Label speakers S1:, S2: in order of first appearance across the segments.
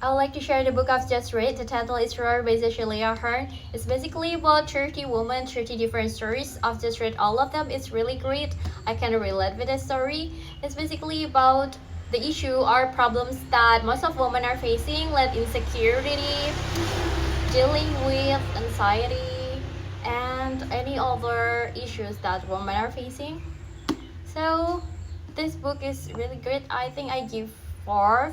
S1: I would like to share the book I've just read. The title is Roar by Cecilia Ahern. It's basically about 30 women, 30 different stories. I've just read all of them. It's really great. I can relate with the story. It's basically about the issue or problems that most of women are facing, like insecurity, dealing with anxiety, and any other issues that women are facing. So this book is really great. I think I give four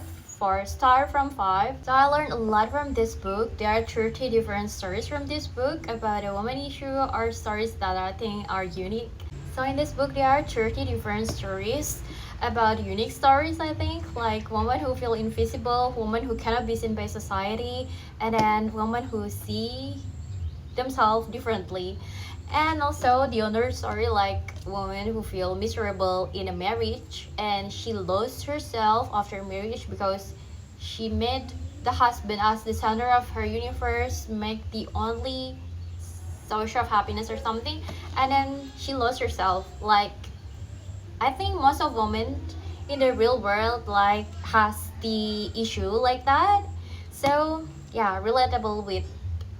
S1: star from 5. So I learned a lot from this book. There are 30 different stories from this book about a woman issue or stories that I think are unique. So in this book there are 30 different stories about unique stories, I think, like women who feel invisible, women who cannot be seen by society, and then women who see themselves differently. And also the other story, like woman who feel miserable in a marriage and she lost herself after marriage because she made the husband as the center of her universe, make the only source of happiness or something, and then she lost herself. Like I think most of women in the real world like has the issue like that. So yeah, relatable with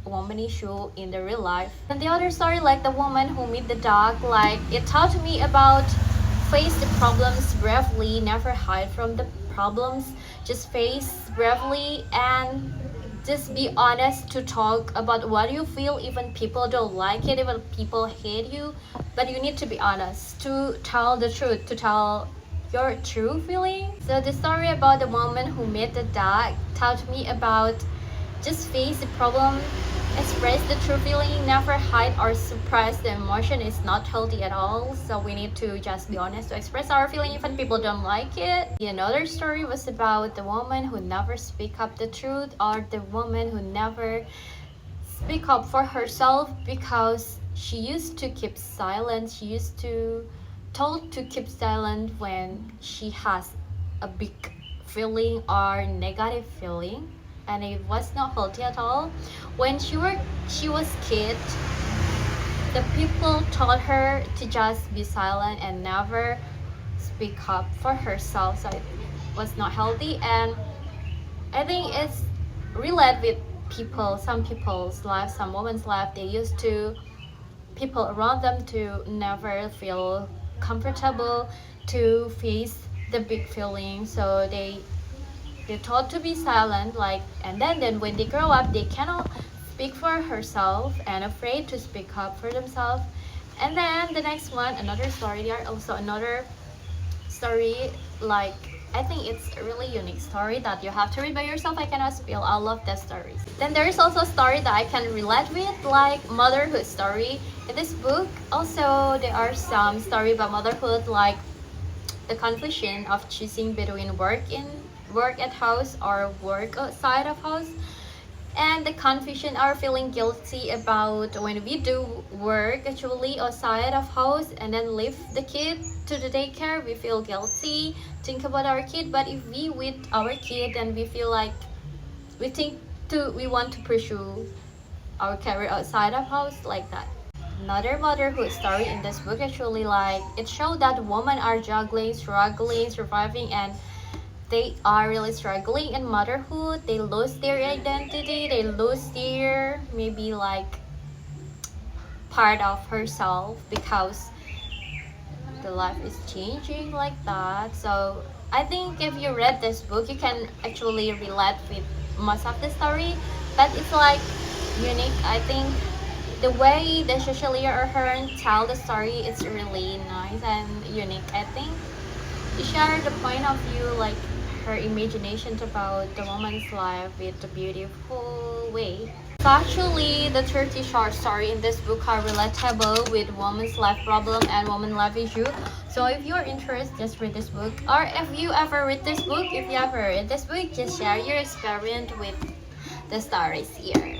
S1: woman issue in the real life. And the other story, like the woman who meet the dog, like it taught me about face the problems bravely, never hide from the problems, just face bravely and just be honest to talk about what you feel. Even people don't like it, even people hate you, but you need to be honest to tell the truth, to tell your true feeling. So the story about the woman who met the dog taught me about just face the problem, express the true feeling, never hide or suppress the emotion. Is not healthy at all. So we need to just be honest to express our feeling even people don't like it. Another story was about the woman who never speak up the truth, or the woman who never speak up for herself because she used to keep silent. She used to told to keep silent when she has a big feeling or negative feeling, and it was not healthy at all. When she was kid, the people told her to just be silent and never speak up for herself. So it was not healthy, and I think it's relate with people, some people's life, some women's life. They used to people around them to never feel comfortable to face the big feeling, so they're taught to be silent, like, and then when they grow up they cannot speak for herself and afraid to speak up for themselves. And then the next one, another story, there are also another story, like I think it's a really unique story that you have to read by yourself. I cannot spill all of the stories. Then there is also a story that I can relate with, like motherhood story. In this book also there are some story about motherhood, like the confusion of choosing between work at house or work outside of house, and the confusion or feeling guilty about when we do work actually outside of house and then leave the kid to the daycare, we feel guilty, think about our kid. But if we with our kid, then we feel like we want to pursue our career outside of house, like that. Another motherhood story in this book actually, like it showed that women are juggling, struggling, surviving, and they are really struggling in motherhood. They lose their identity, they lose their maybe like part of herself because the life is changing like that. So I think if you read this book you can actually relate with most of the story, but it's like unique. I think the way the Cecilia Ahern tell the story is really nice and unique. I think to share the point of view, like her imagination about the woman's life with a beautiful way. So actually the 30 short story in this book are relatable with woman's life problem and woman life issue. So if you're interested, just read this book. Or if you ever read this book, if you ever read this book, just share your experience with the stories here.